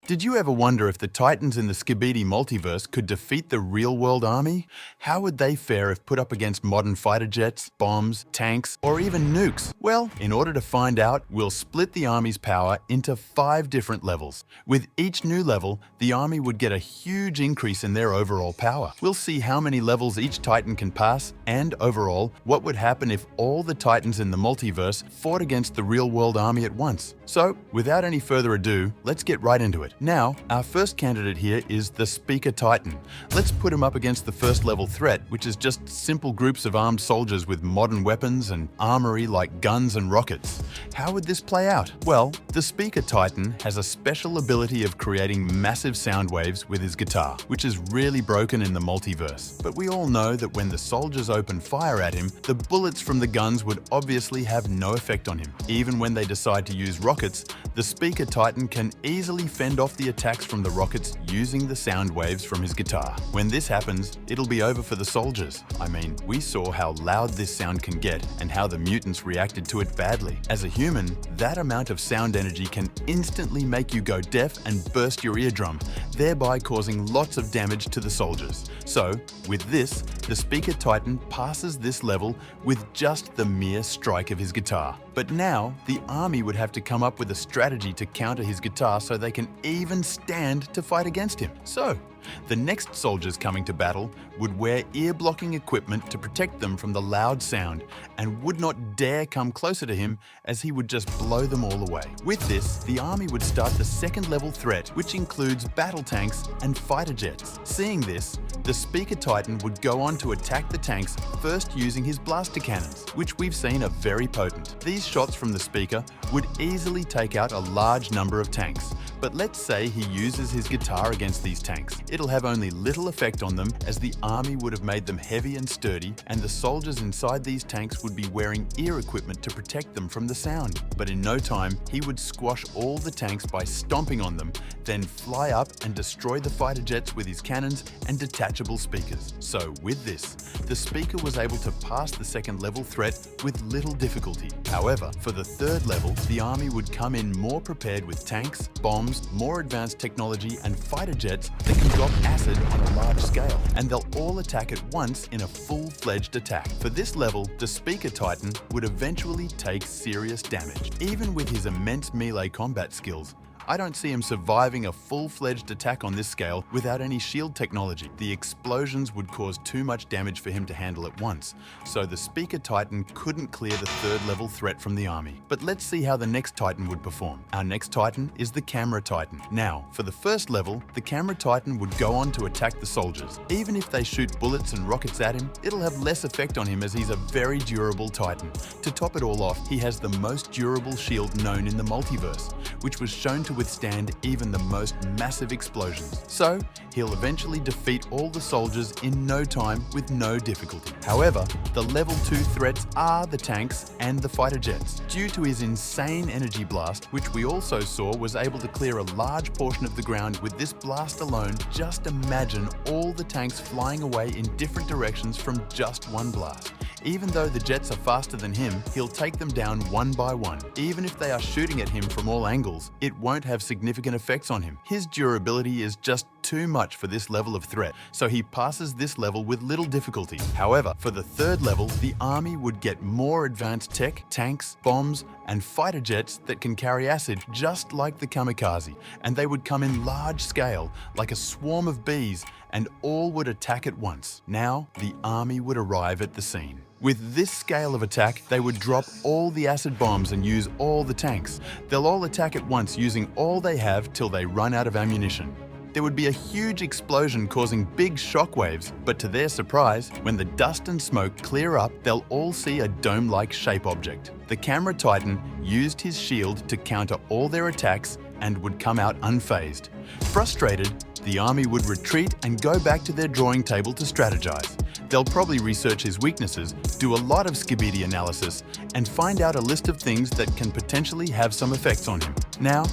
Did you ever wonder if the Titans in the Skibidi Multiverse could defeat the real-world army? How would they fare if put up against modern fighter jets, bombs, tanks, or even nukes? Well, in order to find out, we'll split the army's power into 5 different levels. With each new level, the army would get a huge increase in their overall power. We'll see how many levels each Titan can pass, and overall, what would happen if all the Titans in the multiverse fought against the real-world army at once. So, without any further ado, let's get right into it. Now, our first candidate here is the Speaker Titan. Let's put him up against the first level threat, which is just simple groups of armed soldiers with modern weapons and armory like guns and rockets. How would this play out? Well, the Speaker Titan has a special ability of creating massive sound waves with his guitar, which is really broken in the multiverse. But we all know that when the soldiers open fire at him, the bullets from the guns would obviously have no effect on him. Even when they decide to use rockets, the Speaker Titan can easily fend off the attacks from the rockets using the sound waves from his guitar. When this happens, it'll be over for the soldiers. I mean, we saw how loud this sound can get and how the mutants reacted to it badly. As a human, that amount of sound energy can instantly make you go deaf and burst your eardrum, thereby causing lots of damage to the soldiers. So, with this, the Speaker Titan passes this level with just the mere strike of his guitar. But now, the army would have to come up with a strategy to counter his guitar so they can even stand to fight against him. So, the next soldiers coming to battle would wear ear-blocking equipment to protect them from the loud sound and would not dare come closer to him as he would just blow them all away. With this, the army would start the second level threat, which includes battle tanks and fighter jets. Seeing this, the Speaker Titan would go on to attack the tanks, first using his blaster cannons, which we've seen are very potent. These shots from the Speaker would easily take out a large number of tanks. But let's say he uses his guitar against these tanks. It'll have only little effect on them as the army would have made them heavy and sturdy, and the soldiers inside these tanks would be wearing ear equipment to protect them from the sound. But in no time, he would squash all the tanks by stomping on them, then fly up and destroy the fighter jets with his cannons and detachable speakers. So with this, the Speaker was able to pass the second level threat with little difficulty. However, for the third level, the army would come in more prepared with tanks, bombs, more advanced technology, and fighter jets that can drop acid on a large scale, and they'll all attack at once in a full-fledged attack. For this level, the Speaker Titan would eventually take serious damage. Even with his immense melee combat skills, I don't see him surviving a full-fledged attack on this scale without any shield technology. The explosions would cause too much damage for him to handle at once, so the Speaker Titan couldn't clear the third level threat from the army. But let's see how the next Titan would perform. Our next Titan is the Camera Titan. Now, for the first level, the Camera Titan would go on to attack the soldiers. Even if they shoot bullets and rockets at him, it'll have less effect on him as he's a very durable Titan. To top it all off, he has the most durable shield known in the multiverse, which was shown to withstand even the most massive explosions. So, he'll eventually defeat all the soldiers in no time with no difficulty. However, the level 2 threats are the tanks and the fighter jets. Due to his insane energy blast, which we also saw was able to clear a large portion of the ground with this blast alone, just imagine all the tanks flying away in different directions from just one blast. Even though the jets are faster than him, he'll take them down one by one. Even if they are shooting at him from all angles, it won't have significant effects on him. His durability is just too much for this level of threat, so he passes this level with little difficulty. However, for the third level, the army would get more advanced tech, tanks, bombs, and fighter jets that can carry acid just like the kamikaze, and they would come in large scale, like a swarm of bees, and all would attack at once. Now, the army would arrive at the scene. With this scale of attack, they would drop all the acid bombs and use all the tanks. They'll all attack at once using all they have till they run out of ammunition. There would be a huge explosion causing big shockwaves, but to their surprise, when the dust and smoke clear up, they'll all see a dome-like shape object. The Camera Titan used his shield to counter all their attacks and would come out unfazed. Frustrated, the army would retreat and go back to their drawing table to strategize. They'll probably research his weaknesses, do a lot of Skibidi analysis, and find out a list of things that can potentially have some effects on him. Now,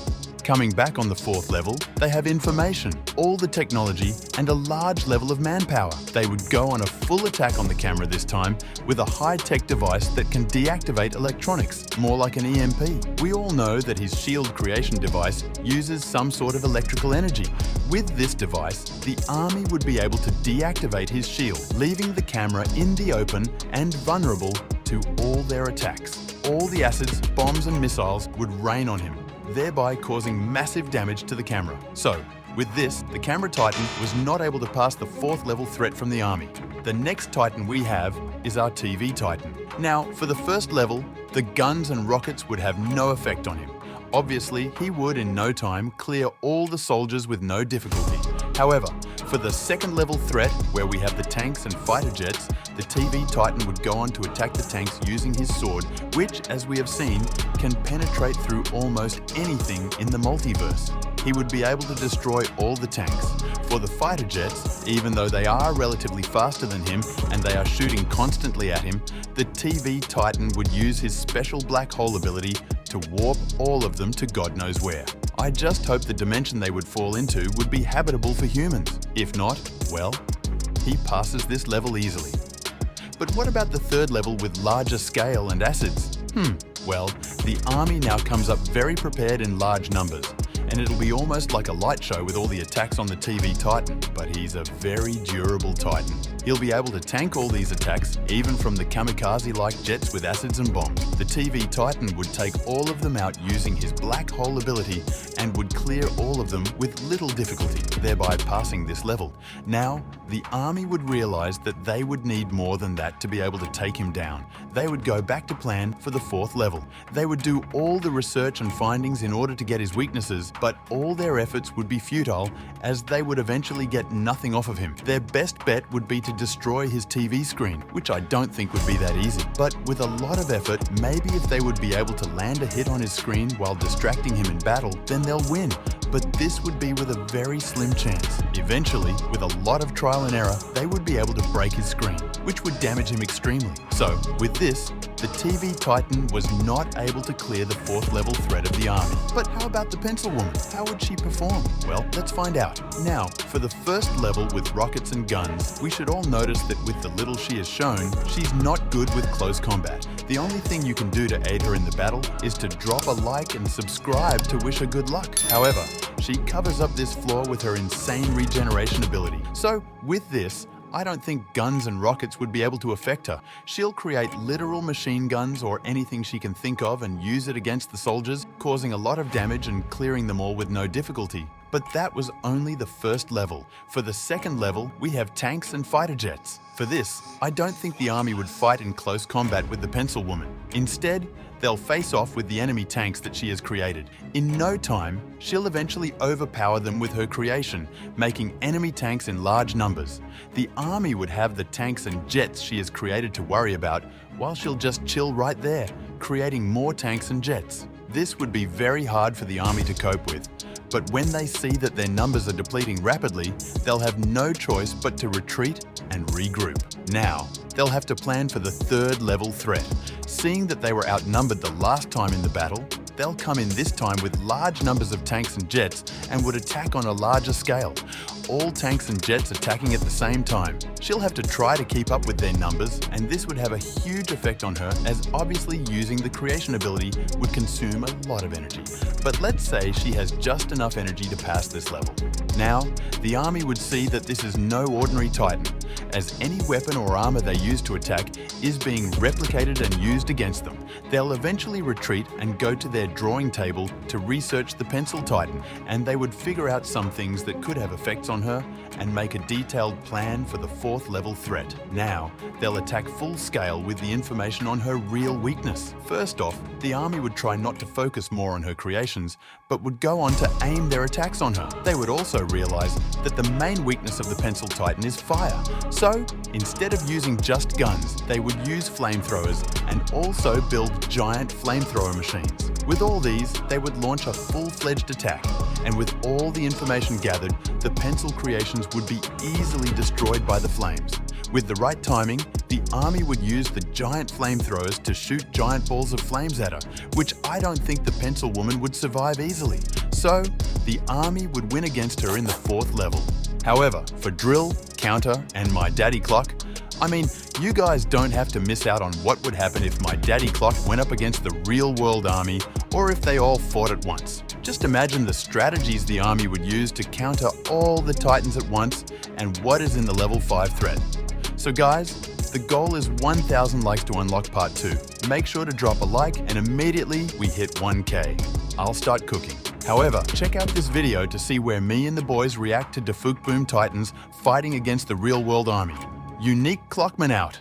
Coming back on the fourth level, they have information, all the technology, and a large level of manpower. They would go on a full attack on the camera this time with a high-tech device that can deactivate electronics, more like an EMP. We all know that his shield creation device uses some sort of electrical energy. With this device, the army would be able to deactivate his shield, leaving the camera in the open and vulnerable to all their attacks. All the acids, bombs and missiles would rain on him, thereby causing massive damage to the camera. So, with this, the camera Titan was not able to pass the fourth level threat from the army. The next Titan we have is our TV Titan. Now, for the first level, the guns and rockets would have no effect on him. Obviously, he would in no time clear all the soldiers with no difficulty. However, for the second level threat, where we have the tanks and fighter jets, the TV Titan would go on to attack the tanks using his sword, which, as we have seen, can penetrate through almost anything in the multiverse. He would be able to destroy all the tanks. For the fighter jets, even though they are relatively faster than him and they are shooting constantly at him, the TV Titan would use his special black hole ability to warp all of them to God knows where. I just hope the dimension they would fall into would be habitable for humans. If not, well, he passes this level easily. But what about the third level with larger scale and acids? Well, the army now comes up very prepared in large numbers, and it'll be almost like a light show with all the attacks on the TV Titan, but he's a very durable Titan. He'll be able to tank all these attacks, even from the kamikaze-like jets with acids and bombs. The TV Titan would take all of them out using his black hole ability and would clear all of them with little difficulty, thereby passing this level. Now, the army would realize that they would need more than that to be able to take him down. They would go back to plan for the fourth level. They would do all the research and findings in order to get his weaknesses, but all their efforts would be futile as they would eventually get nothing off of him. Their best bet would be to destroy his TV screen, which I don't think would be that easy. But with a lot of effort, maybe if they would be able to land a hit on his screen while distracting him in battle, then they'll win. But this would be with a very slim chance. Eventually, with a lot of trial and error, they would be able to break his screen, which would damage him extremely. So, with this, the TV Titan was not able to clear the fourth level threat of the army. But how about the Pencil Woman? How would she perform? Well, let's find out. Now, for the first level with rockets and guns, we should all notice that with the little she has shown, she's not good with close combat. The only thing you can do to aid her in the battle is to drop a like and subscribe to wish her good luck. However, she covers up this flaw with her insane regeneration ability. So, with this, I don't think guns and rockets would be able to affect her. She'll create literal machine guns or anything she can think of and use it against the soldiers, causing a lot of damage and clearing them all with no difficulty. But that was only the first level. For the second level, we have tanks and fighter jets. For this, I don't think the army would fight in close combat with the Pencil Woman. Instead, they'll face off with the enemy tanks that she has created. In no time, she'll eventually overpower them with her creation, making enemy tanks in large numbers. The army would have the tanks and jets she has created to worry about, while she'll just chill right there, creating more tanks and jets. This would be very hard for the army to cope with. But when they see that their numbers are depleting rapidly, they'll have no choice but to retreat and regroup. Now, they'll have to plan for the third level threat. Seeing that they were outnumbered the last time in the battle, they'll come in this time with large numbers of tanks and jets and would attack on a larger scale. All tanks and jets attacking at the same time. She'll have to try to keep up with their numbers, and this would have a huge effect on her, as obviously using the creation ability would consume a lot of energy. But let's say she has just enough energy to pass this level. Now, the army would see that this is no ordinary Titan, as any weapon or armor they use to attack is being replicated and used against them. They'll eventually retreat and go to their drawing table to research the Pencil Titan, and they would figure out some things that could have effects on her and make a detailed plan for the fourth level threat. Now, they'll attack full scale with the information on her real weakness. First off, the army would try not to focus more on her creations, but would go on to aim their attacks on her. They would also realize that the main weakness of the Pencil Titan is fire. So, instead of using just guns, they would use flamethrowers and also build giant flamethrower machines. With all these, they would launch a full-fledged attack, and with all the information gathered, the pencil creations would be easily destroyed by the flames. With the right timing, the army would use the giant flamethrowers to shoot giant balls of flames at her, which I don't think the pencil woman would survive easily. So, the army would win against her in the 4th level. However, for drill, counter, and my daddy clock, I mean, you guys don't have to miss out on what would happen if my daddy clock went up against the real-world army or if they all fought at once. Just imagine the strategies the army would use to counter all the Titans at once and what is in the level 5 threat. So guys, the goal is 1,000 likes to unlock part 2. Make sure to drop a like and immediately we hit 1K. I'll start cooking. However, check out this video to see where me and the boys react to Boom Titans fighting against the real-world army. Unique Clockman out.